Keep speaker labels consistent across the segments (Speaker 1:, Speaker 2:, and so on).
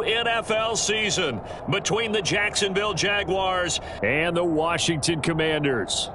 Speaker 1: NFL season between the Jacksonville Jaguars and the Washington Commanders.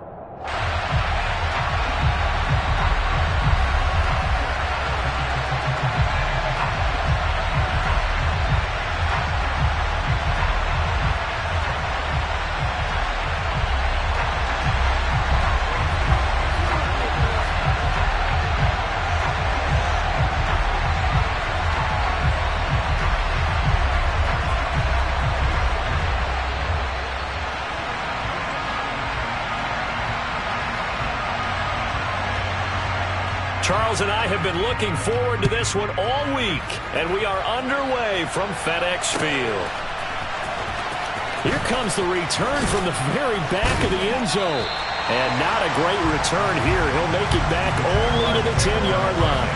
Speaker 1: Charles and I have been looking forward to this one all week, and we are underway from FedEx Field. Here comes the return from the very back of the end zone. And not a great return here. He'll make it back only to the 10-yard line.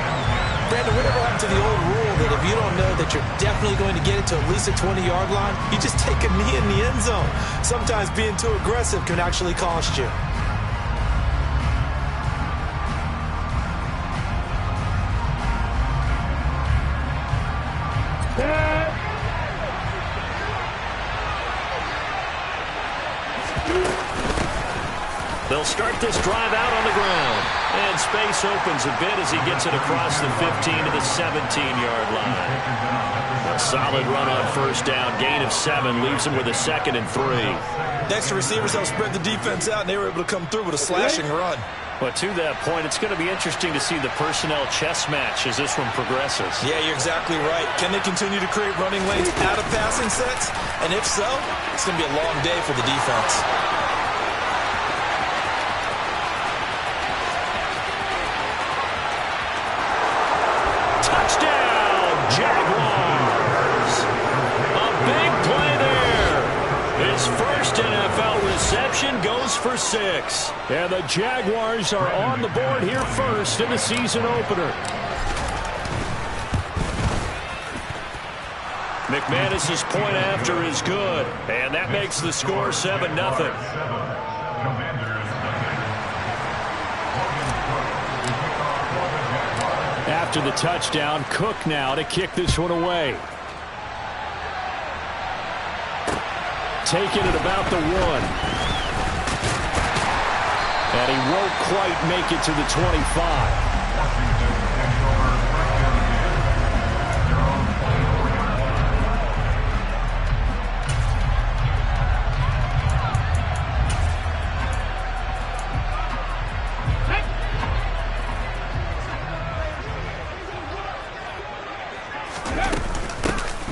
Speaker 2: Brandon, whatever happened to the old rule that if you don't know that you're definitely going to get it to at least a 20-yard line, you just take a knee in the end zone. Sometimes being too aggressive can actually cost you.
Speaker 1: They'll start this drive out on the ground. And space opens a bit as he gets it across the 15 to the 17-yard line. A solid run on first down. Gain of 7 leaves him with a 2nd and 3.
Speaker 2: Next, the receivers help spread the defense out, and they were able to come through with a slashing run.
Speaker 1: But to that point, it's going to be interesting to see the personnel chess match as this one progresses.
Speaker 2: Yeah, you're exactly right. Can they continue to create running lanes out of passing sets? And if so, it's going to be a long day for the defense.
Speaker 1: Touchdown, Jaguars! A big play there. His first NFL reception goes for 6. And the Jaguars are on the board here first in the season opener. McManus's point after is good. And that makes the score 7-0. After the touchdown, Cook now to kick this one away. Taking it about the 1. And he won't quite make it to the 25.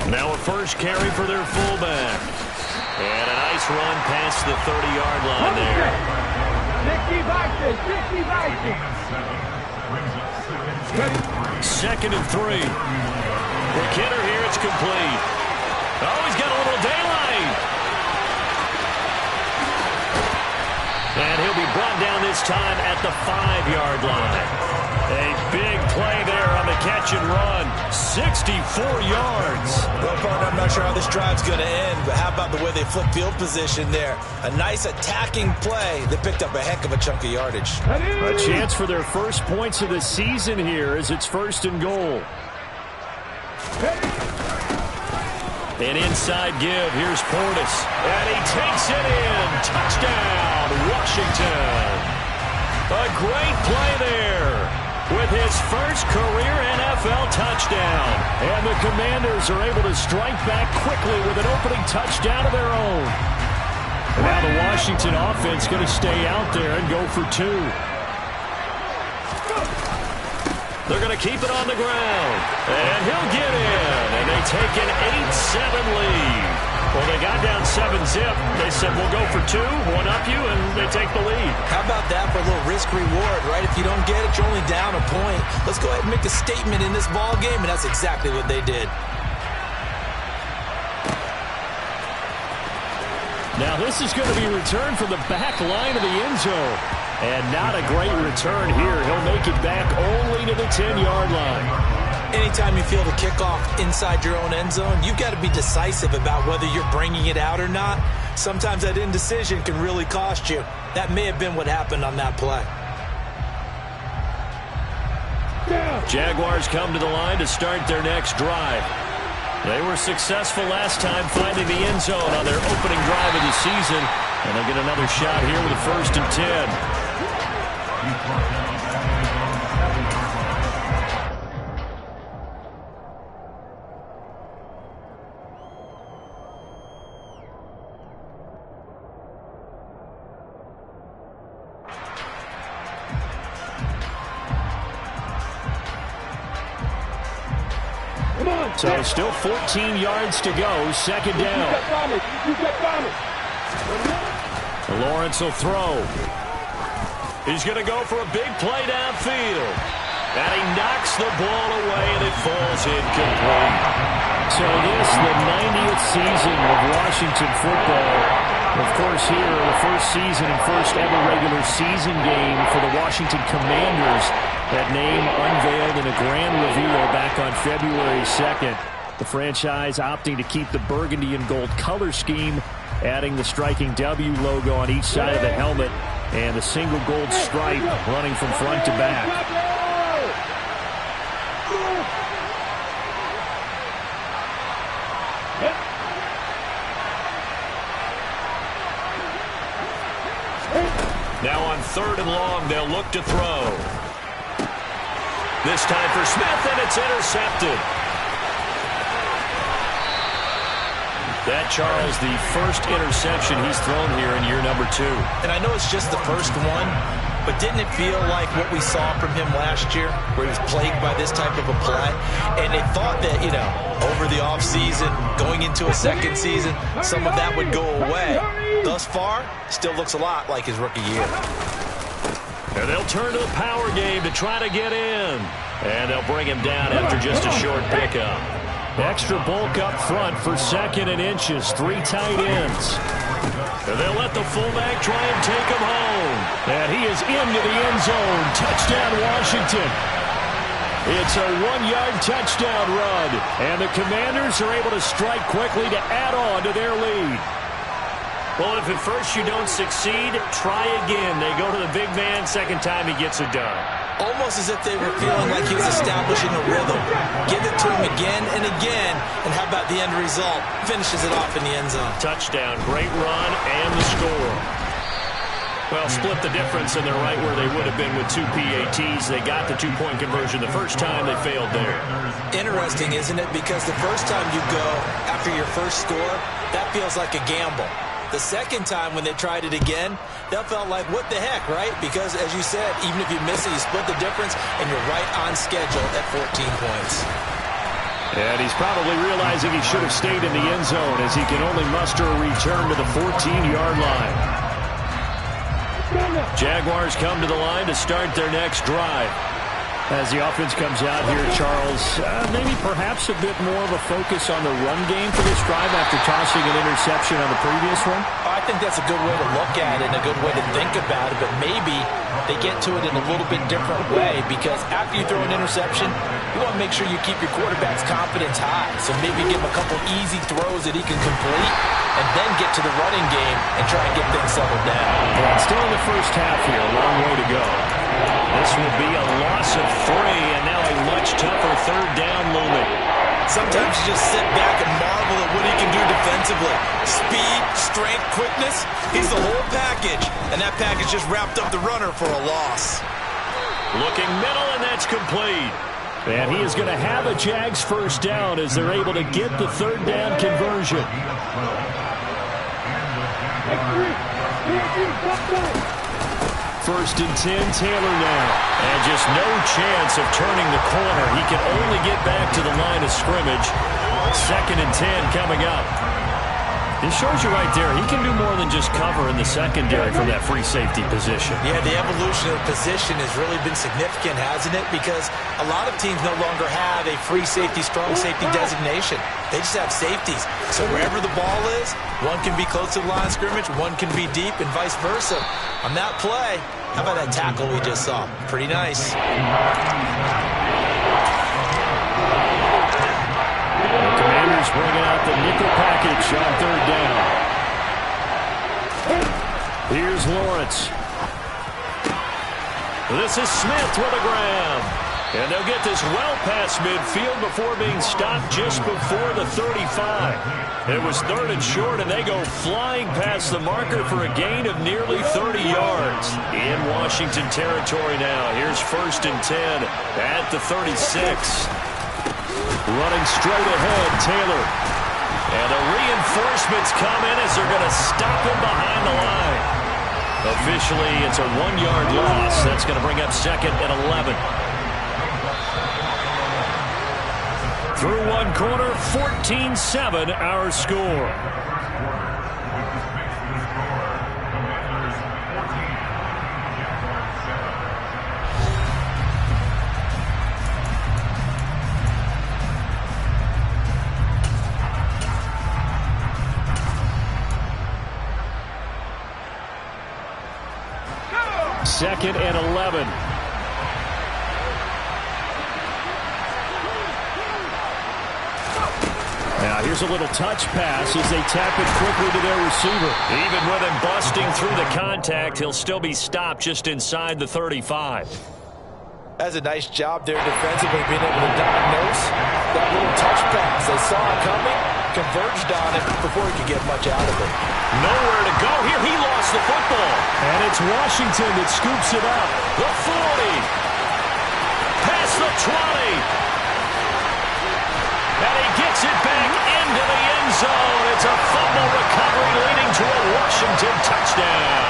Speaker 1: Now a first carry for their fullback. And a nice run past the 30-yard line there. 2nd and 3. McKinnon here, it's complete. Oh, he's got a little daylight. And he'll be brought down this time at the 5-yard line. A big play there on the catch and run. 64 yards.
Speaker 2: Well, partner, I'm not sure how this drive's going to end, but how about the way they flip field position there? A nice attacking play that picked up a heck of a chunk of yardage.
Speaker 1: A chance for their first points of the season here as it's 1st and goal. An inside give. Here's Portis. And he takes it in. Touchdown, Washington. A great play there with his first career NFL touchdown. And the Commanders are able to strike back quickly with an opening touchdown of their own. And now the Washington offense going to stay out there and go for 2. They're going to keep it on the ground. And he'll get in. And they take an 8-7 lead. Well, they got down 7-zip. They said, we'll go for 2, one up you, and they take the lead.
Speaker 2: How about that for a little risk-reward, right? If you don't get it, you're only down a point. Let's go ahead and make a statement in this ball game, and that's exactly what they did.
Speaker 1: Now, this is going to be returned from the back line of the end zone. And not a great return here. He'll make it back only to the 10-yard line.
Speaker 2: Anytime you feel the kickoff inside your own end zone, you've got to be decisive about whether you're bringing it out or not. Sometimes that indecision can really cost you. That may have been what happened on that play.
Speaker 1: Jaguars come to the line to start their next drive. They were successful last time finding the end zone on their opening drive of the season, and they'll get another shot here with a 1st and 10. So still 14 yards to go, 2nd down. Lawrence will throw. He's going to go for a big play downfield. And he knocks the ball away, and it falls incomplete. So this, the 90th season of Washington football. Of course, here, the first season and first ever regular season game for the Washington Commanders. That name unveiled in a grand reveal back on February 2nd. The franchise opting to keep the burgundy and gold color scheme, adding the striking W logo on each side of the helmet and the single gold stripe running from front to back. Now on 3rd and long, they'll look to throw. This time for Smith, and it's intercepted. That, Charles, the first interception he's thrown here in year number 2.
Speaker 2: And I know it's just the first one, but didn't it feel like what we saw from him last year, where he was plagued by this type of a play? And they thought that, over the offseason, going into a second season, some of that would go away. Thus far, still looks a lot like his rookie year.
Speaker 1: And they'll turn to the power game to try to get in. And they'll bring him down after just a short pickup. Extra bulk up front for 2nd and inches. 3 tight ends. And they'll let the fullback try and take him home. And he is into the end zone. Touchdown, Washington. It's a 1-yard touchdown run. And the Commanders are able to strike quickly to add on to their lead. Well, if at first you don't succeed, try again. They go to the big man. 2nd time he gets it done.
Speaker 2: Almost as if they were feeling like he was establishing a rhythm. Give it to him again and again, and how about the end result? Finishes it off in the end zone.
Speaker 1: Touchdown, great run, and the score. Well, split the difference, and they're right where they would have been with 2 PATs. They got the 2-point conversion the first time. They failed there. Interesting, isn't it? Because the first time you go after your first score, that feels like a gamble. The second time when they tried it again, that felt like, what the heck, right? Because, as you said, even if you miss it, you split the difference, and you're right on schedule at 14 points. And he's probably realizing he should have stayed in the end zone as he can only muster a return to the 14-yard line. Jaguars come to the line to start their next drive. As the offense comes out here, Charles, maybe perhaps a bit more of a focus on the run game for this drive after tossing an interception on the previous one?
Speaker 2: I think that's a good way to look at it and a good way to think about it, but maybe they get to it in a little bit different way, because after you throw an interception, you want to make sure you keep your quarterback's confidence high. So maybe give him a couple easy throws that he can complete and then get to the running game and try and get things settled down.
Speaker 1: Well, still in the first half here, a long way to go. This will be a loss of 3, and now a much tougher 3rd down looming.
Speaker 2: Sometimes you just sit back and marvel at what he can do defensively. Speed, strength, quickness, he's the whole package. And that package just wrapped up the runner for a loss.
Speaker 1: Looking middle, and that's complete. And he is going to have a Jags first down as they're able to get the 3rd down conversion. 1st and 10, Taylor now. And just no chance of turning the corner. He can only get back to the line of scrimmage. 2nd and 10 coming up. This shows you right there, he can do more than just cover in the secondary from that free safety position.
Speaker 2: Yeah, the evolution of the position has really been significant, hasn't it? Because a lot of teams no longer have a free safety, strong safety designation. They just have safeties. So wherever the ball is, one can be close to the line of scrimmage, one can be deep, and vice versa. On that play, how about that tackle we just saw? Pretty nice.
Speaker 1: The Commanders bringing out the nickel package on 3rd down. Here's Lawrence. This is Smith with a grab. And they'll get this well past midfield before being stopped just before the 35. It was 3rd and short, and they go flying past the marker for a gain of nearly 30 yards. In Washington territory now. Here's 1st and 10 at the 36. Running straight ahead, Taylor. And the reinforcements come in as they're going to stop him behind the line. Officially, it's a 1-yard loss. That's going to bring up 2nd and 11. Through one quarter, 14-7 our score. Second and 11. Now here's a little touch pass as they tap it quickly to their receiver. Even with him busting through the contact, he'll still be stopped just inside the 35.
Speaker 2: That's a nice job there defensively, being able to diagnose that little touch pass. They saw it coming, converged on it before he could get much out of it.
Speaker 1: Nowhere to go here. He lost the football. And it's Washington that scoops it up. The 40. Past the 20. And he gets it back into the end zone. It's a fumble recovery leading to a Washington touchdown.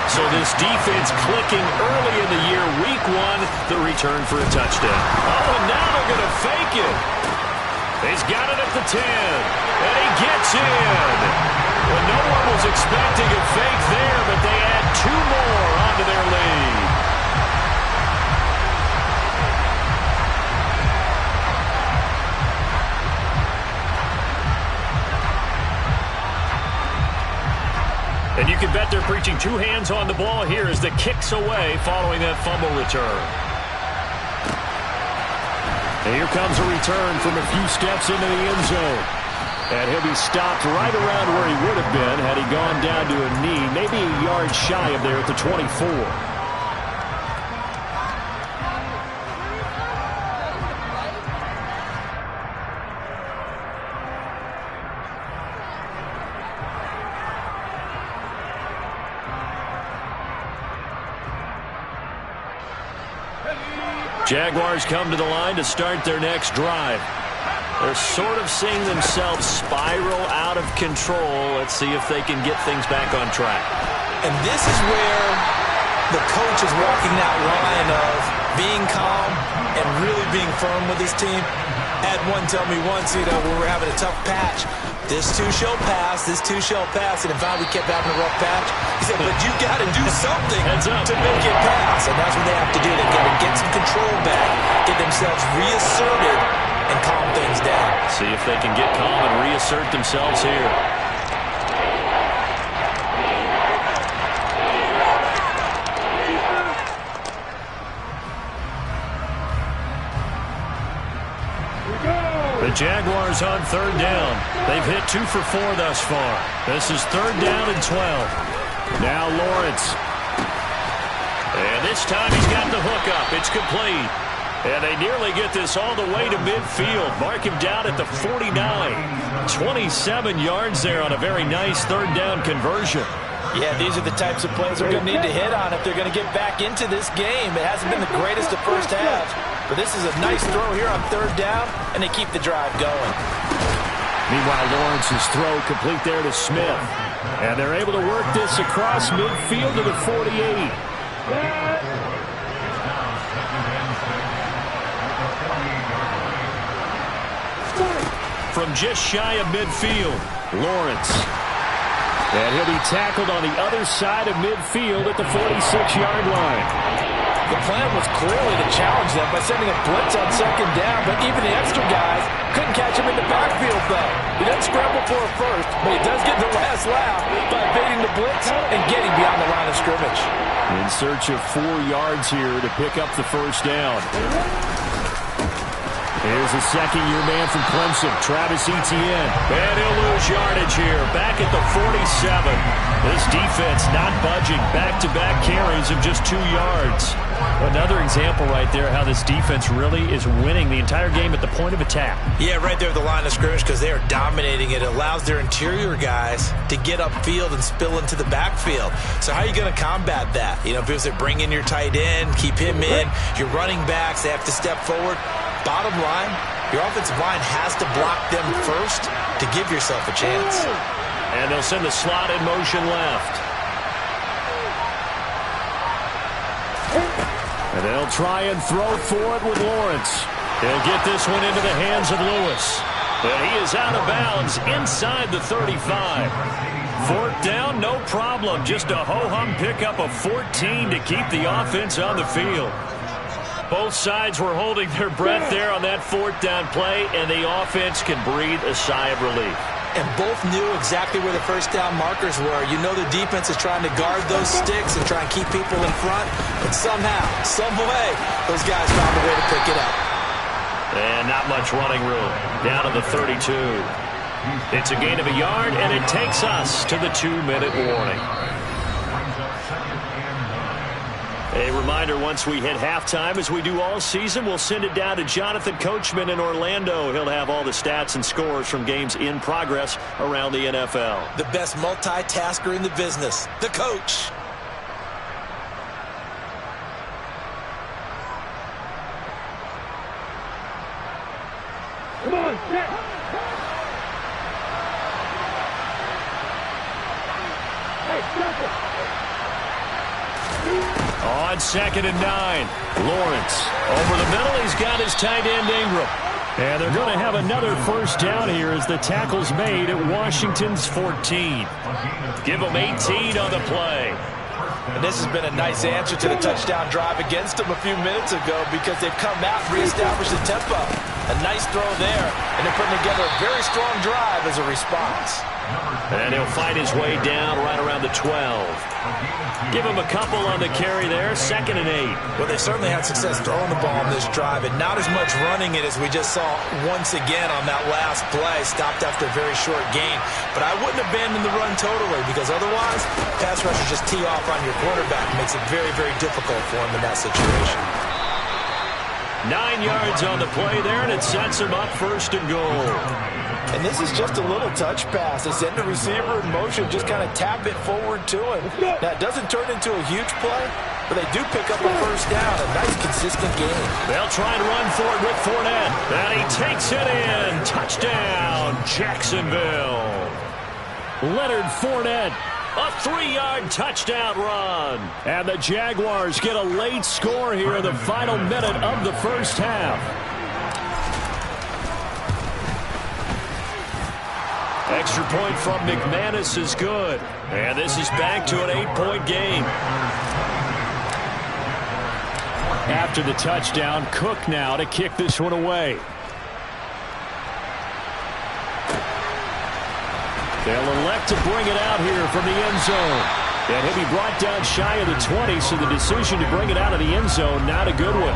Speaker 1: So this defense clicking early in the year, week 1, the return for a touchdown. Oh, and now they're going to fake it. He's got it at the 10, and he gets in. Well, no one was expecting a fake there, but they add 2 more onto their lead. And you can bet they're preaching 2 hands on the ball here as the kick's away following that fumble return. And here comes a return from a few steps into the end zone. And he'll be stopped right around where he would have been had he gone down to a knee, maybe a yard shy of there at the 24. Jaguars come to the line to start their next drive. They're sort of seeing themselves spiral out of control. Let's see if they can get things back on track.
Speaker 2: And this is where the coach is walking that line of being calm and really being firm with his team. Had one tell me once, we were having a tough patch. This too shall pass, this too shall pass. And in fact, we kept having a rough patch. He said, but you got to do something to make it pass. And that's what they have to do. They've got to get some control back, get themselves reasserted, and calm things down.
Speaker 1: See if they can get calm and reassert themselves here. The Jaguars on 3rd down. They've hit 2 for 4 thus far. This is 3rd down and 12. Now Lawrence. And this time he's got the hook up. It's complete. And they nearly get this all the way to midfield. Mark him down at the 49. 27 yards there on a very nice 3rd down conversion.
Speaker 2: Yeah, these are the types of plays they're going to need to hit on if they're going to get back into this game. It hasn't been the greatest of first halves, but this is a nice throw here on 3rd down, and they keep the drive going.
Speaker 1: Meanwhile, Lawrence's throw complete there to Smith. And they're able to work this across midfield to the 48. From just shy of midfield, Lawrence. And he'll be tackled on the other side of midfield at the 46-yard line.
Speaker 2: The plan was clearly to challenge them by sending a blitz on 2nd down, but even the extra guys couldn't catch him in the backfield, though. He doesn't scramble for a first, but he does get the last laugh by evading the blitz and getting beyond the line of scrimmage.
Speaker 1: In search of 4 yards here to pick up the 1st down. Here's a second-year man from Clemson, Travis Etienne. And he'll lose yardage here, back at the 47. This defense not budging. Back-to-back carries of just 2 yards. Another example right there how this defense really is winning the entire game at the point of attack.
Speaker 2: Yeah, right there at the line of scrimmage because they are dominating it. It allows their interior guys to get upfield and spill into the backfield. So how are you going to combat that? You know, because they bring in your tight end, keep him in. Your running backs, they have to step forward. Bottom line, your offensive line has to block them first to give yourself a chance.
Speaker 1: And they'll send the slot in motion left. And they'll try and throw for it with Lawrence. He'll get this one into the hands of Lewis. And he is out of bounds inside the 35. 4th down, no problem. Just a ho-hum pickup of 14 to keep the offense on the field. Both sides were holding their breath there on that 4th down play, and the offense can breathe a sigh of relief.
Speaker 2: And both knew exactly where the first down markers were. You know the defense is trying to guard those sticks and try and keep people in front. But somehow, some way, those guys found a way to pick it up.
Speaker 1: And not much running room. Down to the 32. It's a gain of a yard, and it takes us to the 2-minute warning. A reminder, once we hit halftime, as we do all season, we'll send it down to Jonathan Coachman in Orlando. He'll have all the stats and scores from games in progress around the NFL.
Speaker 2: The best multitasker in the business, the coach.
Speaker 3: Come on, set. Hey, stop it.
Speaker 1: On 2nd and 9, Lawrence. Over the middle, he's got his tight end Ingram. And they're going to have another first down here as the tackle's made at Washington's 14. Give them 18 on the play.
Speaker 2: And this has been a nice answer to the touchdown drive against them a few minutes ago because they've come out and reestablished the tempo. A nice throw there, and they're putting together a very strong drive as a response.
Speaker 1: And he'll fight his way down right around the 12. Give him a couple on the carry there, 2nd and 8.
Speaker 2: Well, they certainly had success throwing the ball on this drive, and not as much running it as we just saw once again on that last play, stopped after a very short gain. But I wouldn't abandon the run totally because otherwise, pass rushers just tee off on your quarterback. It makes it very, very difficult for him in that situation.
Speaker 1: 9 yards on the play there, and it sets him up 1st and goal.
Speaker 2: And this is just a little touch pass. They send the receiver in motion, just kind of tap it forward to him. Now, it doesn't turn into a huge play, but they do pick up a first down. A nice, consistent game.
Speaker 1: They'll try and run for it with Fournette. And he takes it in. Touchdown, Jacksonville. Leonard Fournette. A 3-yard touchdown run. And the Jaguars get a late score here in the final minute of the first half. Extra point from McManus is good. And this is back to an 8-point game. After the touchdown, Cook now to kick this one away. They'll elect to bring it out here from the end zone. And he'll be brought down shy of the 20, so the decision to bring it out of the end zone, not a good one.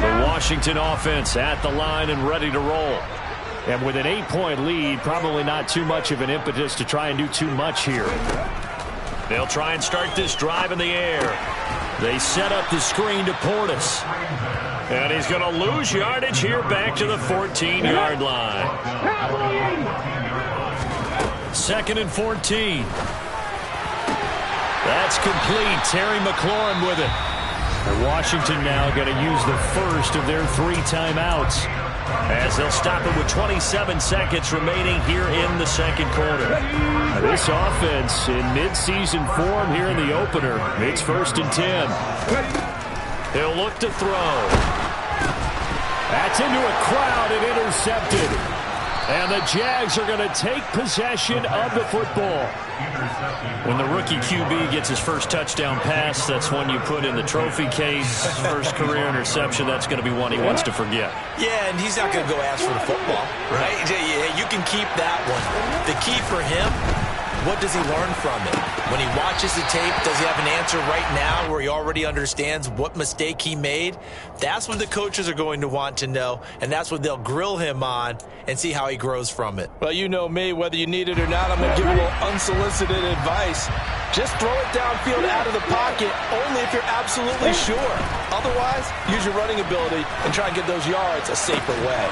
Speaker 1: The Washington offense at the line and ready to roll. And with an 8-point lead, probably not too much of an impetus to try and do too much here. They'll try and start this drive in the air. They set up the screen to Portis. And he's going to lose yardage here back to the 14-yard line. 2nd and 14. That's complete. Terry McLaurin with it. And Washington now going to use the first of their 3 timeouts as they'll stop it with 27 seconds remaining here in the second quarter. This offense in midseason form here in the opener. It's 1st and 10. He'll look to throw. That's into a crowd and intercepted. And the Jags are going to take possession of the football. When the rookie QB gets his first touchdown pass, that's one you put in the trophy case. First career interception, that's going to be one he wants to forget.
Speaker 2: Yeah, and he's not going to go ask for the football, right? You can keep that one. The key for him what does he learn from it? When he watches the tape, does he have an answer right now where he already understands what mistake he made? That's what the coaches are going to want to know, and that's what they'll grill him on and see how he grows from it.
Speaker 4: Well, you know me, whether you need it or not, I'm going to give you a little unsolicited advice. Just throw it downfield out of the pocket only if you're absolutely sure. Otherwise, use your running ability and try and get those yards a safer way.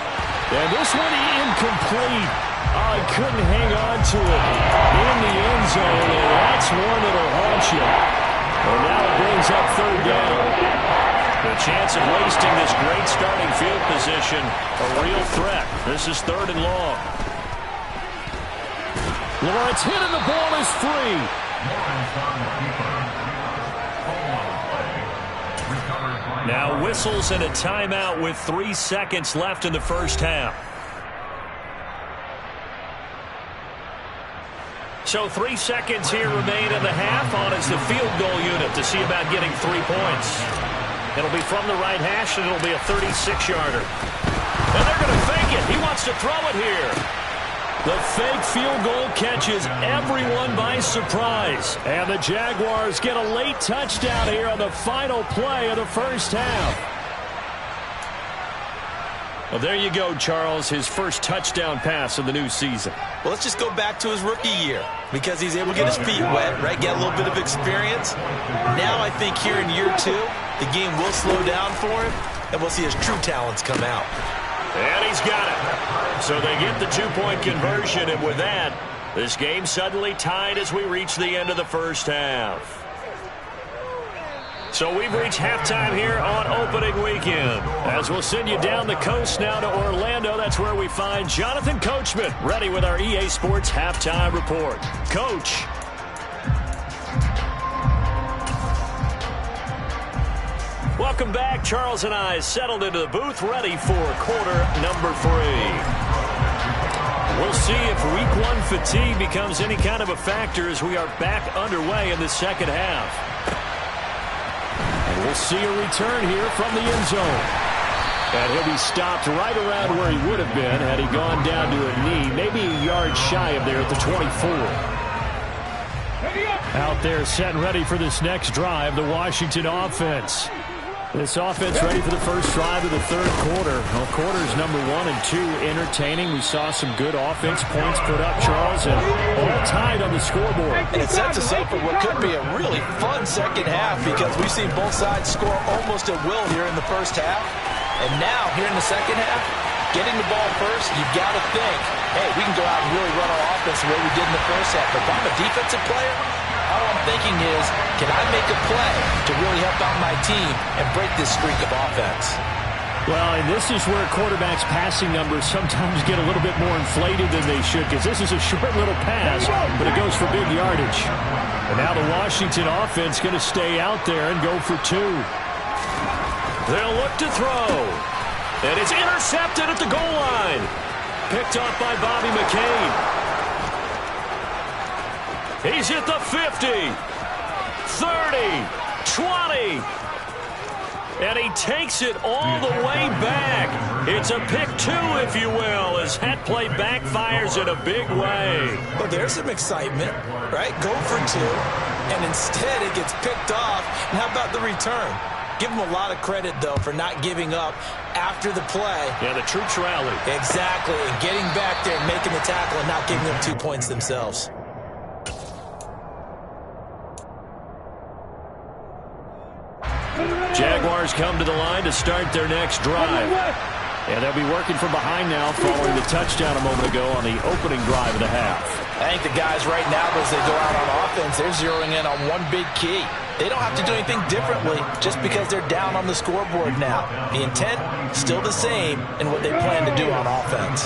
Speaker 1: And this one incomplete. Oh, he couldn't hang on to it in the end zone, and that's one that'll haunt you. And now it brings up third down. The chance of wasting this great starting field position, a real threat. This is third and long. Lawrence hit and the ball is free. Now whistles and a timeout with 3 seconds left in the first half. So 3 seconds here remain in the half on as the field goal unit to see about getting 3 points. It'll be from the right hash, and it'll be a 36-yarder. And they're going to fake it. He wants to throw it here. The fake field goal catches everyone by surprise. And the Jaguars get a late touchdown here on the final play of the first half. Well, there you go, Charles, his first touchdown pass of the new season.
Speaker 2: Well, let's just go back to his rookie year because he's able to get his feet wet, right, get a little bit of experience. Now I think here in year 2, the game will slow down for him, and we'll see his true talents come out.
Speaker 1: And he's got it. So they get the 2-point conversion, and with that, this game suddenly tied as we reach the end of the first half. So we've reached halftime here on opening weekend. As we'll send you down the coast now to Orlando, that's where we find Jonathan Coachman ready with our EA Sports Halftime Report. Coach. Welcome back. Charles and I settled into the booth, ready for quarter number 3. We'll see if week 1 fatigue becomes any kind of a factor as we are back underway in the second half. And we'll see a return here from the end zone. And he'll be stopped right around where he would have been had he gone down to a knee, maybe a yard shy of there at the 24. Out there set and ready for this next drive, the Washington offense. This offense ready for the first drive of the third quarter. Well, quarters number 1 and 2 entertaining. We saw some good offense points put up, Charles, and all tied on the scoreboard.
Speaker 4: And it sets us up for what could be a really fun second half because we've seen both sides score almost at will here in the first half. And now, here in the second half, getting the ball first, you've got to think, hey, we can go out and really run our offense the way we did in the first half. But if I'm a defensive player, all I'm thinking is, can I make a play to really help out my team and break this streak of offense?
Speaker 1: Well, and this is where quarterbacks' passing numbers sometimes get a little bit more inflated than they should because this is a short little pass, but it goes for big yardage. And now the Washington offense going to stay out there and go for 2. They'll look to throw. And it's intercepted at the goal line. Picked off by Bobby McCain. He's hit the 50, 30, 20, and he takes it all the way back. It's a pick 2, if you will, as that play backfires in a big way.
Speaker 2: Well, there's some excitement, right? Go for 2, and instead it gets picked off. And how about the return? Give him a lot of credit, though, for not giving up after the play.
Speaker 1: Yeah, the troops rallied.
Speaker 2: Exactly, and getting back there and making the tackle and not giving them 2 points themselves.
Speaker 1: Jaguars come to the line to start their next drive. And they'll be working from behind now following the touchdown a moment ago on the opening drive of the half.
Speaker 4: I think the guys right now, as they go out on offense, they're zeroing in on one big key. They don't have to do anything differently just because they're down on the scoreboard now. The intent, still the same in what they plan to do on offense.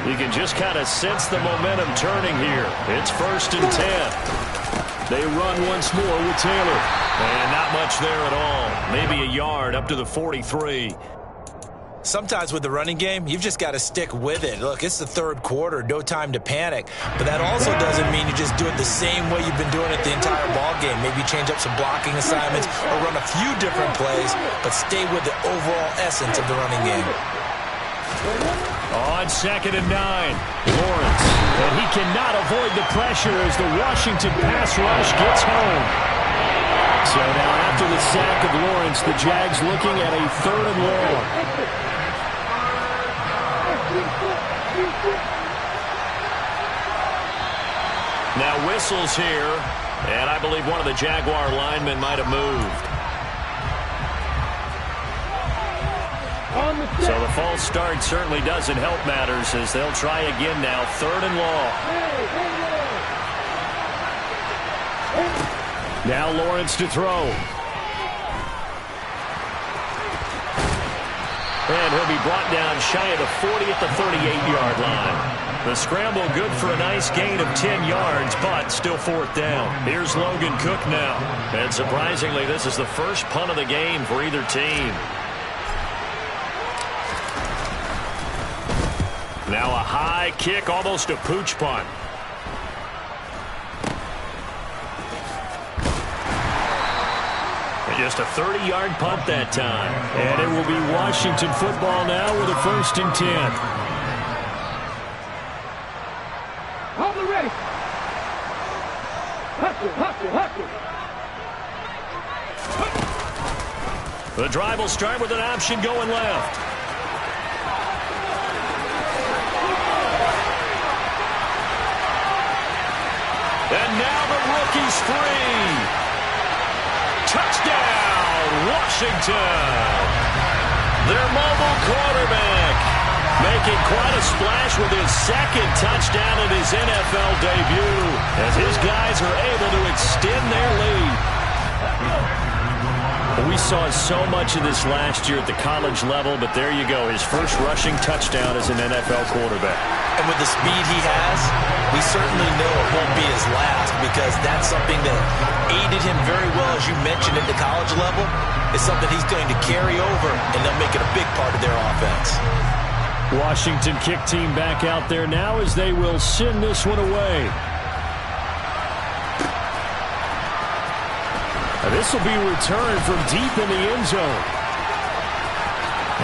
Speaker 1: You can just kind of sense the momentum turning here. It's 1st and 10. They run once more with Taylor. And not much there at all. Maybe a yard up to the 43.
Speaker 2: Sometimes with the running game, you've just got to stick with it. Look, it's the third quarter, no time to panic. But that also doesn't mean you just do it the same way you've been doing it the entire ball game. Maybe change up some blocking assignments or run a few different plays, but stay with the overall essence of the running game.
Speaker 1: On 2nd and 9, Lawrence. And he cannot avoid the pressure as the Washington pass rush gets home. So now after the sack of Lawrence, the Jags looking at a 3rd and long. Now whistles here, and I believe one of the Jaguar linemen might have moved. So the false start certainly doesn't help matters as they'll try again now, 3rd and long. Now Lawrence to throw. And he'll be brought down shy of the 40 at the 38-yard line. The scramble good for a nice gain of 10 yards, but still 4th down. Here's Logan Cook now. And surprisingly, this is the first punt of the game for either team. Now a high kick, almost a pooch punt. And just a 30-yard punt that time. And it will be Washington football now with a 1st and 10.
Speaker 3: Hold ready. Hustle.
Speaker 1: The drive will start with an option going left. And now the rookie's free. Touchdown, Washington. Their mobile quarterback making quite a splash with his 2nd touchdown in his NFL debut as his guys are able to extend their lead. We saw so much of this last year at the college level, but there you go, his first rushing touchdown as an NFL quarterback.
Speaker 2: And with the speed he has, we certainly know it won't be his last because that's something that aided him very well, as you mentioned, at the college level. It's something he's going to carry over, and they'll make it a big part of their offense.
Speaker 1: Washington kick team back out there now as they will send this one away. This will be returned from deep in the end zone.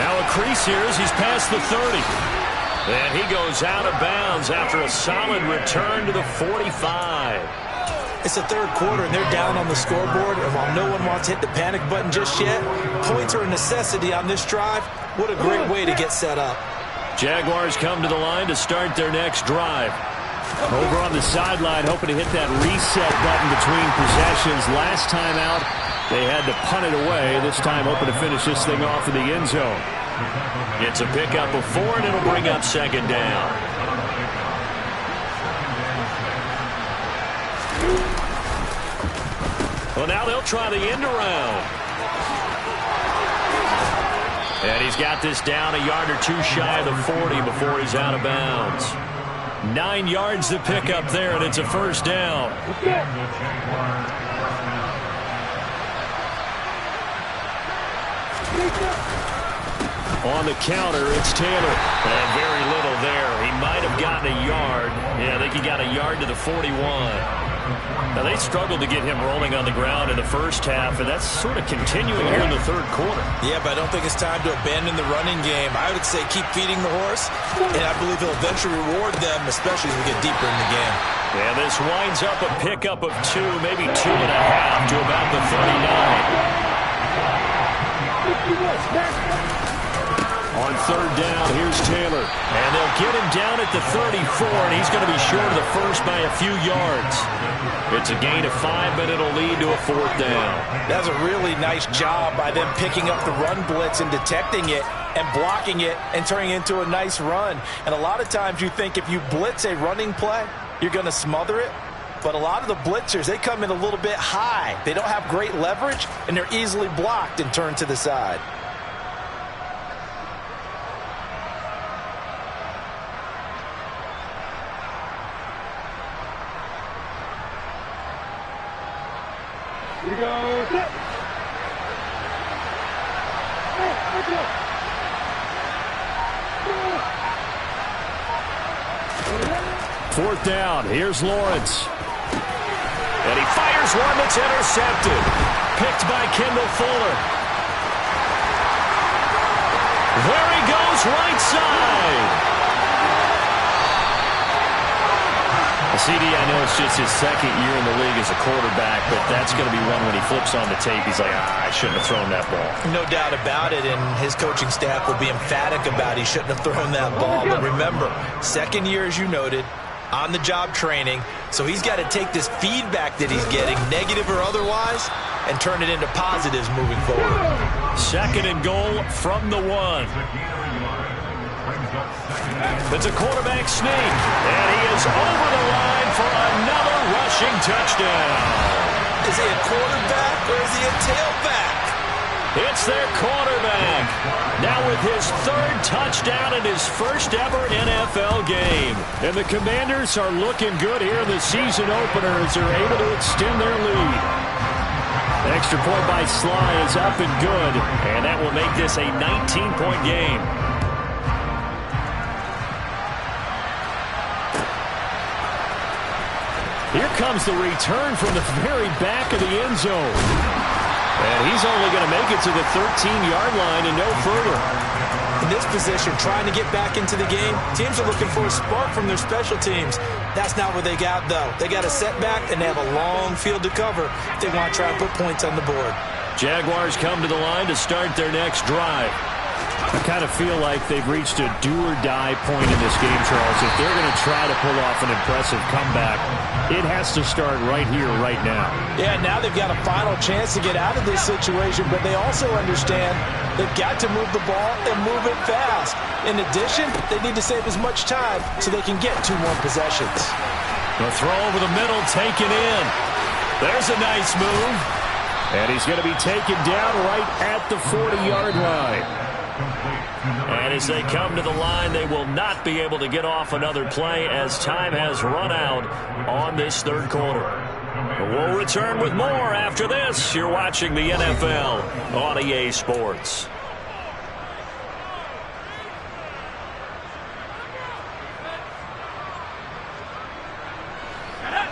Speaker 1: Now a crease here as he's past the 30. And he goes out of bounds after a solid return to the 45.
Speaker 2: It's the 3rd quarter, and they're down on the scoreboard. And while no one wants to hit the panic button just yet, points are a necessity on this drive. What a great way to get set up.
Speaker 1: Jaguars come to the line to start their next drive. Over on the sideline, hoping to hit that reset button between possessions. Last time out, they had to punt it away. This time, hoping to finish this thing off in the end zone. It's a pickup of 4, and it'll bring up 2nd down. Well, now they'll try the end around. And he's got this down a yard or 2 shy of the 40 before he's out of bounds. 9 yards to pick up there, and it's a 1st down. On the counter, it's Taylor. And very little there. He might have gotten a yard. Yeah, I think he got a yard to the 41. Now, they struggled to get him rolling on the ground in the first half, and that's sort of continuing here in the 3rd quarter.
Speaker 2: Yeah, but I don't think it's time to abandon the running game. I would say keep feeding the horse, and I believe he'll eventually reward them, especially as we get deeper in the game.
Speaker 1: And this winds up a pickup of 2, maybe 2.5 to about the 39. On 3rd down, here's Taylor. And they'll get him down at the 34, and he's going to be short of the 1st by a few yards. It's a gain of 5, but it'll lead to a 4th down.
Speaker 2: That's a really nice job by them picking up the run blitz and detecting it and blocking it and turning it into a nice run. And a lot of times you think if you blitz a running play, you're going to smother it. But a lot of the blitzers, they come in a little bit high. They don't have great leverage, and they're easily blocked and turned to the side.
Speaker 3: Here we go. Set.
Speaker 1: Fourth down. Here's Lawrence. And he fires one that's intercepted. Picked by Kendall Fuller. There he goes, right side. CD, I know it's just his second year in the league as a quarterback, but that's going to be one when he flips on the tape, he's like, I shouldn't have thrown that ball.
Speaker 2: No doubt about it, and his coaching staff will be emphatic about he shouldn't have thrown that ball. But remember, second year, as you noted, on-the-job training, so he's got to take this feedback that he's getting, negative or otherwise, and turn it into positives moving forward.
Speaker 1: Second and goal from the 1. It's a quarterback sneak, and he is over the line for another rushing touchdown.
Speaker 2: Is he a quarterback or is he a tailback?
Speaker 1: It's their quarterback. Now with his 3rd touchdown in his first ever NFL game. And the Commanders are looking good here in the season opener as they're able to extend their lead. The extra point by Sly is up and good, and that will make this a 19-point game. Here comes the return from the very back of the end zone. And he's only going to make it to the 13-yard line and no further.
Speaker 2: In this position, trying to get back into the game, teams are looking for a spark from their special teams. That's not what they got, though. They got a setback, and they have a long field to cover if they want to try and put points on the board.
Speaker 1: Jaguars come to the line to start their next drive. I kind of feel like they've reached a do-or-die point in this game, Charles. If they're going to try to pull off an impressive comeback, it has to start right here, right now.
Speaker 4: Yeah, now they've got a final chance to get out of this situation, but they also understand they've got to move the ball and move it fast. In addition, they need to save as much time so they can get 2 more possessions.
Speaker 1: The throw over the middle, taken in. There's a nice move. And he's going to be taken down right at the 40-yard line. And as they come to the line, they will not be able to get off another play as time has run out on this 3rd quarter. We'll return with more after this. You're watching the NFL on EA Sports.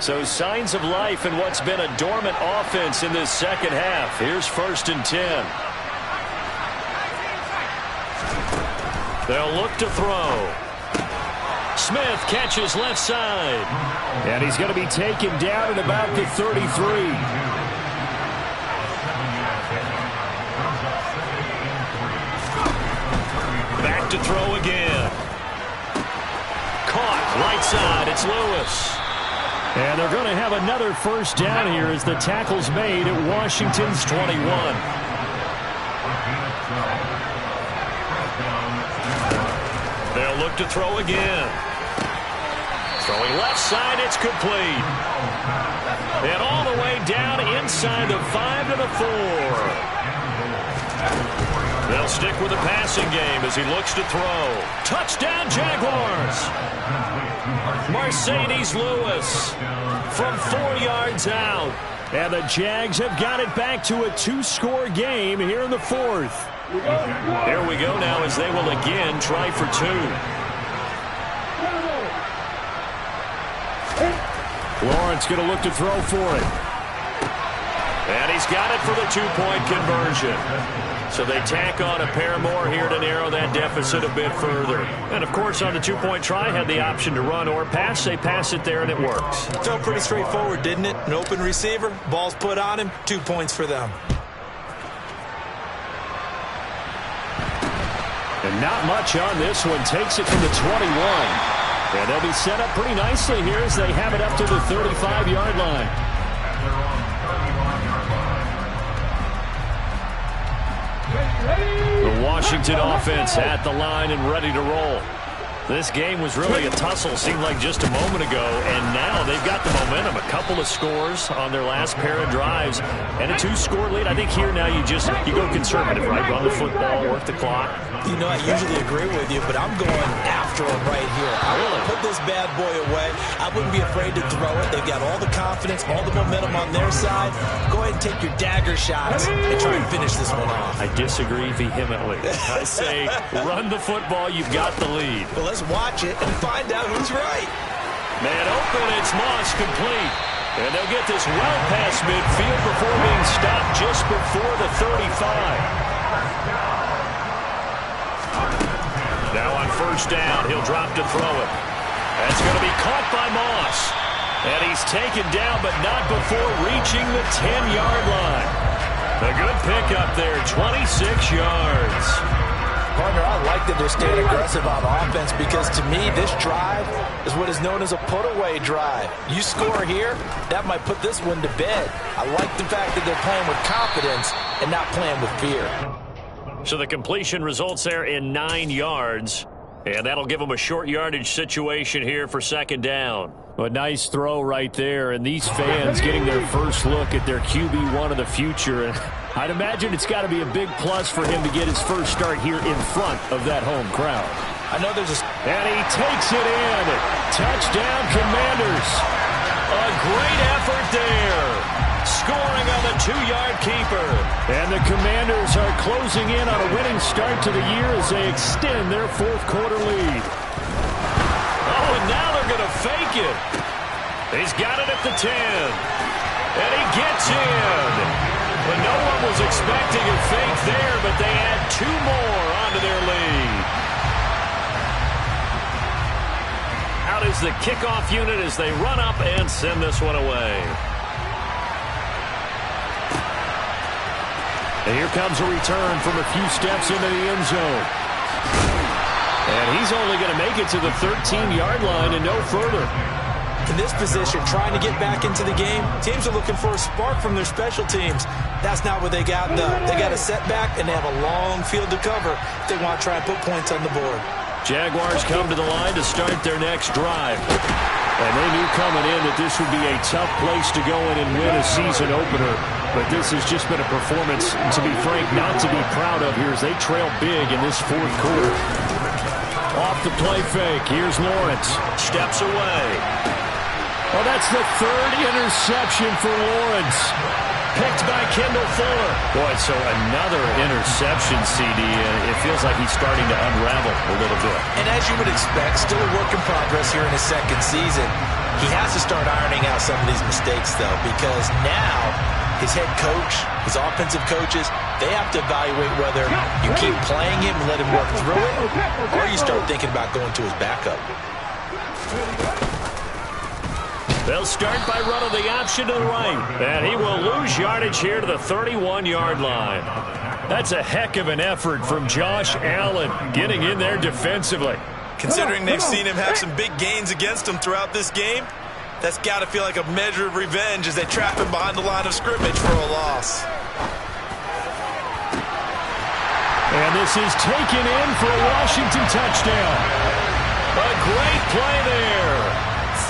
Speaker 1: So signs of life in what's been a dormant offense in this second half. Here's 1st and 10. They'll look to throw. Smith catches left side. And he's going to be taken down at about the 33. Back to throw again. Caught right side. It's Lewis. And they're going to have another first down here as the tackle's made at Washington's 21. They'll look to throw again. Throwing left side, it's complete. And all the way down inside the 5 to the 4. They'll stick with the passing game as he looks to throw. Touchdown, Jaguars! Mercedes Lewis from 4 yards out. And the Jags have got it back to a 2-score game here in the 4th. Here we go now as they will again try for 2. Lawrence going to look to throw for it. And he's got it for the 2-point conversion. So they tack on a pair more here to narrow that deficit a bit further. And, of course, on the 2-point try, had the option to run or pass. They pass it there, and it works.
Speaker 2: Felt pretty straightforward, didn't it? An open receiver, ball's put on him, 2 points for them.
Speaker 1: And not much on this one. Takes it from the 21. And they'll be set up pretty nicely here as they have it up to the 35-yard line. The Washington offense at the line and ready to roll. This game was really a tussle, seemed like just a moment ago, and now they've got the momentum. A couple of scores on their last pair of drives, and a 2-score lead. I think here now you go conservative, right? Run the football, work the clock.
Speaker 2: You know, I usually agree with you, but I'm going after him right here. I want to put this bad boy away. I wouldn't be afraid to throw it. They've got all the confidence, all the momentum on their side. Go ahead and take your dagger shots and try and finish this one off.
Speaker 1: I disagree vehemently. I say run the football. You've got the lead.
Speaker 2: Well, let's watch it and find out who's right.
Speaker 1: Man open, it's Moss complete. And they'll get this well past midfield before being stopped just before the 35. Now on first down, he'll drop to throw it. That's going to be caught by Moss. And he's taken down, but not before reaching the 10-yard line. A good pickup there, 26 yards.
Speaker 4: Partner, I like that they're staying aggressive on offense because, to me, this drive is what is known as a put-away drive. You score here, that might put this one to bed. I like the fact that they're playing with confidence and not playing with fear.
Speaker 1: So the completion results there in 9 yards, and that'll give them a short yardage situation here for second down. A nice throw right there, and these fans getting their first look at their QB1 of the future. I'd imagine it's got to be a big plus for him to get his first start here in front of that home crowd.
Speaker 4: I know there's a...
Speaker 1: And he takes it in. Touchdown, Commanders. A great effort there. Scoring on the 2-yard keeper. And the Commanders are closing in on a winning start to the year as they extend their fourth-quarter lead. Oh, and now they're going to fake it. He's got it at the 10. And he gets in. But no one was expecting a fake there, but they add 2 more onto their lead. Out is the kickoff unit as they run up and send this one away. And here comes a return from a few steps into the end zone. And he's only going to make it to the 13-yard line and no further.
Speaker 4: In this position, trying to get back into the game, teams are looking for a spark from their special teams. That's not what they got. They got a setback, and they have a long field to cover if they want to try and put points on the board.
Speaker 1: Jaguars come to the line to start their next drive. And they knew coming in that this would be a tough place to go in and win a season opener. But this has just been a performance, to be frank, not to be proud of here as they trail big in this fourth quarter. Off the play fake. Here's Lawrence. Steps away. Well, that's the 3rd interception for Lawrence. Picked by Kendall Fuller. Boy, so another interception, CD. It feels like he's starting to unravel a little bit.
Speaker 4: And as you would expect, still a work in progress here in his second season. He has to start ironing out some of these mistakes, though, because now his head coach, his offensive coaches, they have to evaluate whether you keep playing him and let him work through it, or you start thinking about going to his backup.
Speaker 1: They'll start by running the option to the right. And he will lose yardage here to the 31-yard line. That's a heck of an effort from Josh Allen getting in there defensively.
Speaker 5: Considering they've seen him have some big gains against him throughout this game, that's got to feel like a measure of revenge as they trap him behind the line of scrimmage for a loss.
Speaker 1: And this is taken in for a Washington touchdown. A great play there.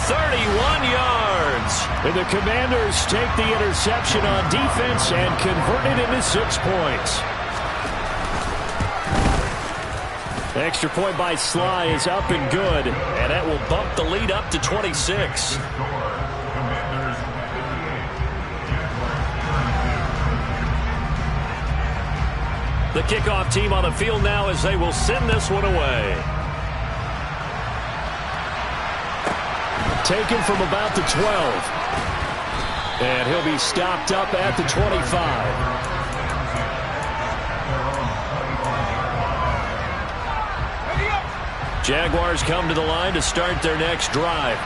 Speaker 1: 31 yards. And the Commanders take the interception on defense and convert it into 6 points. The extra point by Sly is up and good, and that will bump the lead up to 26. The kickoff team on the field now as they will send this one away. Taken from about the 12. And he'll be stopped up at the 25. Jaguars come to the line to start their next drive.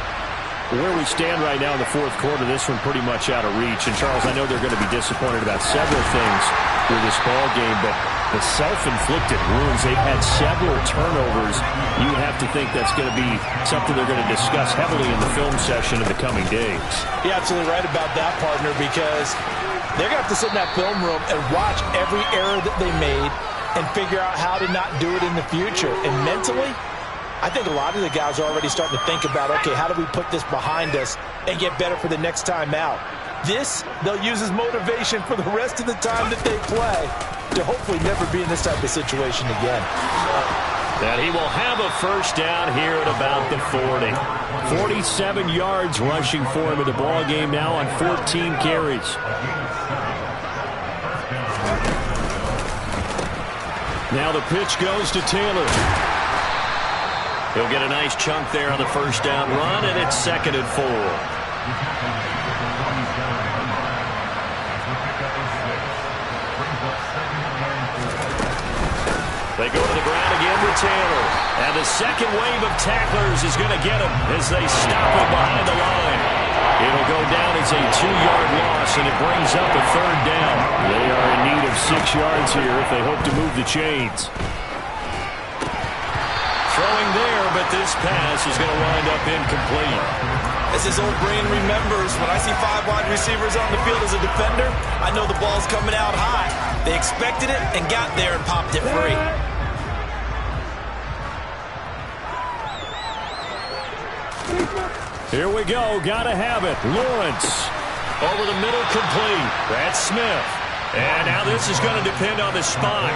Speaker 1: Where we stand right now in the fourth quarter, this one pretty much out of reach. And, Charles, I know they're going to be disappointed about several things with this ball game, but the self-inflicted wounds, they've had several turnovers. You would have to think that's going to be something they're going to discuss heavily in the film session in the coming days.
Speaker 4: You're absolutely right about that, partner, because they're going to have to sit in that film room and watch every error that they made and figure out how to not do it in the future. And mentally, I think a lot of the guys are already starting to think about, okay, how do we put this behind us and get better for the next time out? This, they'll use as motivation for the rest of the time that they play to hopefully never be in this type of situation again.
Speaker 1: And he will have a first down here at about the 40. 47 yards rushing for him in the ball game now on 14 carries. Now the pitch goes to Taylor. He'll get a nice chunk there on the first down run, and it's 2nd and 4. They go to the ground again with Taylor. And the second wave of tacklers is going to get him as they stop him behind the line. It'll go down as a 2-yard loss, and it brings up a 3rd down. They are in need of 6 yards here if they hope to move the chains. Throwing there, but this pass is going to wind up incomplete.
Speaker 2: As his old brain remembers, when I see 5 wide receivers on the field as a defender, I know the ball's coming out high. They expected it and got there and popped it free.
Speaker 1: Here we go. Gotta have it. Lawrence over the middle, complete. That's Smith. And now this is going to depend on the spot.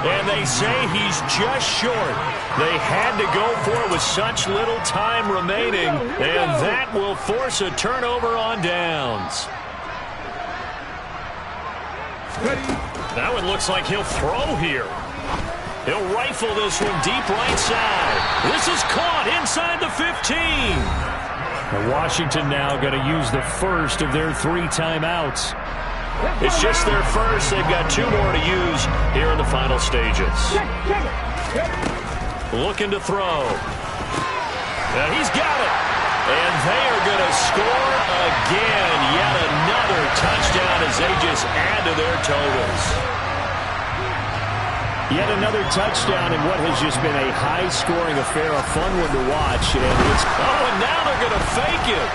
Speaker 1: And they say he's just short. They had to go for it with such little time remaining. And that will force a turnover on downs. Now it looks like he'll throw here. He'll rifle this one deep right side. This is caught inside the 15. And Washington now going to use the first of their 3 timeouts. It's just their first. They've got 2 more to use here in the final stages. Looking to throw. And he's got it. And they are going to score again. Yet another touchdown as they just add to their totals. Yet another touchdown in what has just been a high-scoring affair, a fun one to watch. And now they're going to fake it.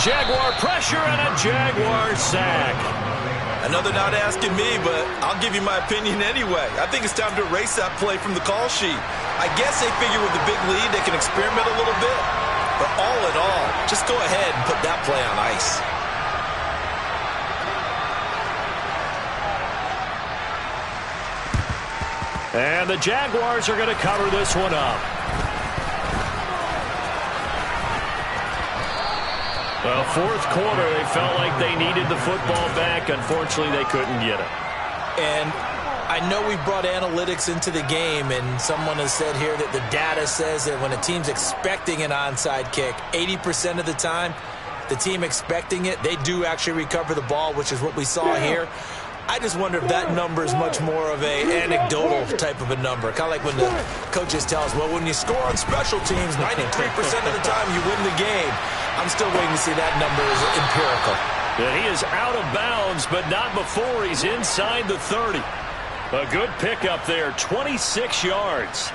Speaker 1: Jaguar pressure and a Jaguar sack.
Speaker 5: Another not asking me, but I'll give you my opinion anyway. I think it's time to erase that play from the call sheet. I guess they figure with the big lead they can experiment a little bit. But all in all, just go ahead and put that play on ice.
Speaker 1: And the Jaguars are going to cover this one up. Well, 4th quarter, they felt like they needed the football back. Unfortunately, they couldn't get it.
Speaker 2: And I know we brought analytics into the game, and someone has said here that the data says that when a team's expecting an onside kick, 80% of the time, the team expecting it, they do actually recover the ball, which is what we saw here. I just wonder if that number is much more of a anecdotal type of a number. Kind of like when the coaches tell us, well, when you score on special teams, 93% of the time you win the game. I'm still waiting to see that number is empirical.
Speaker 1: Yeah, he is out of bounds, but not before he's inside the 30. A good pickup there, 26 yards.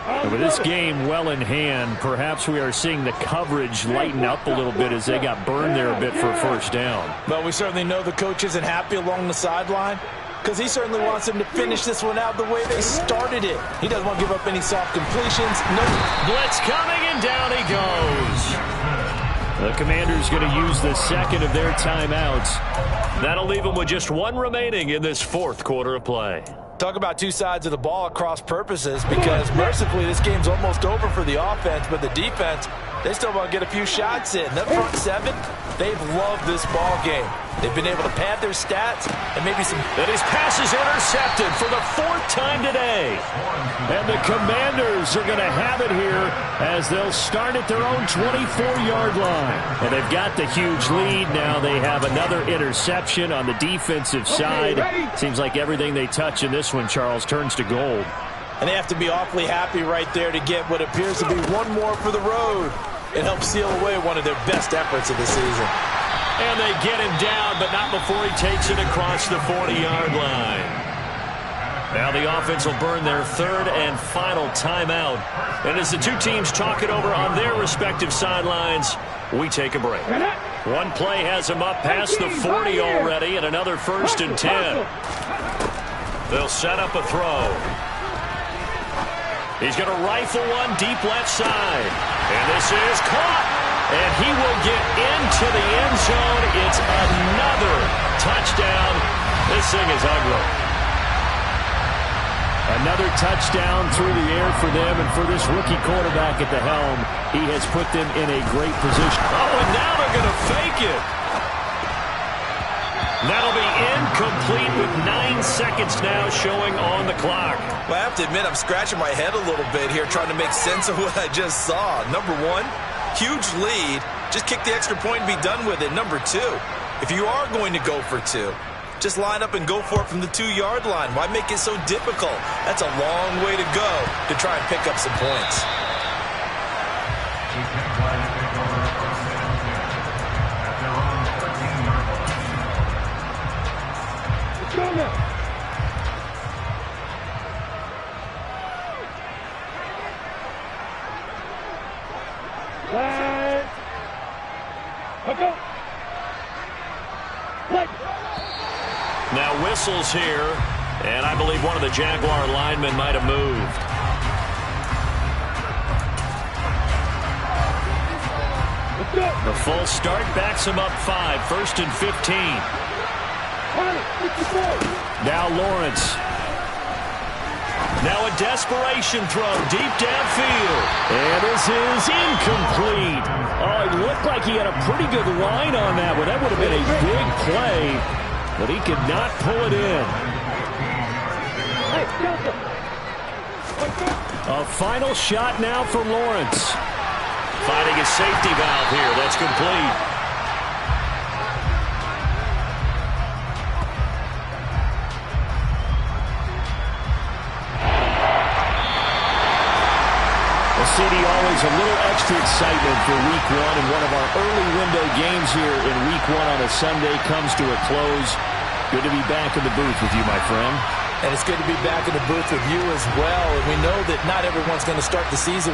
Speaker 1: And with this game well in hand, perhaps we are seeing the coverage lighten up a little bit as they got burned there a bit for a 1st down.
Speaker 2: But we certainly know the coach isn't happy along the sideline because he certainly wants them to finish this one out the way they started it. He doesn't want to give up any soft completions. No.
Speaker 1: Blitz coming, and down he goes. The Commanders going to use the 2nd of their timeouts. That'll leave them with just 1 remaining in this 4th quarter of play.
Speaker 2: Talk about 2 sides of the ball at cross purposes, because mercifully this game's almost over for the offense, but the defense, they still want to get a few shots in. That front 7, they've loved this ball game. They've been able to pad their stats and maybe some...
Speaker 1: And his pass is intercepted for the 4th time today. And the Commanders are going to have it here as they'll start at their own 24-yard line. And they've got the huge lead. Now they have another interception on the defensive side. Seems like everything they touch in this one, Charles, turns to gold.
Speaker 2: And they have to be awfully happy right there to get what appears to be 1 more for the road. It helps seal away one of their best efforts of the season.
Speaker 1: And they get him down, but not before he takes it across the 40-yard line. Now the offense will burn their 3rd and final timeout. And as the 2 teams talk it over on their respective sidelines, we take a break. 1 play has them up past the 40 already, and another 1st and 10. They'll set up a throw. He's going to rifle one deep left side. And this is caught. And he will get into the end zone. It's another touchdown. This thing is ugly. Another touchdown through the air for them, and for this rookie quarterback at the helm, he has put them in a great position. Oh, and now they're going to fake it. That'll be incomplete with 9 seconds now showing on the clock.
Speaker 5: Well, I have to admit, I'm scratching my head a little bit here trying to make sense of what I just saw. Number 1, huge lead. Just kick the extra point and be done with it. Number 2, if you are going to go for 2, just line up and go for it from the 2-yard line. Why make it so difficult? That's a long way to go to try and pick up some points.
Speaker 3: Go now. Line. Hook up. Play.
Speaker 1: Now whistles here, and I believe one of the Jaguar linemen might have moved. The full start backs him up 5, 1st and 15. Now Lawrence. Now a desperation throw deep downfield. And this is incomplete. Oh, it looked like he had a pretty good line on that one. That would have been a big play, but he could not pull it in. A final shot now for Lawrence. Finding a safety valve here. That's complete. Well, CD, always a little extra excitement for Week 1, and one of our early window games here in Week 1 on a Sunday comes to a close. Good to be back in the booth with you, my friend.
Speaker 2: And it's good to be back in the booth with you as well. And we know that not everyone's going to start the season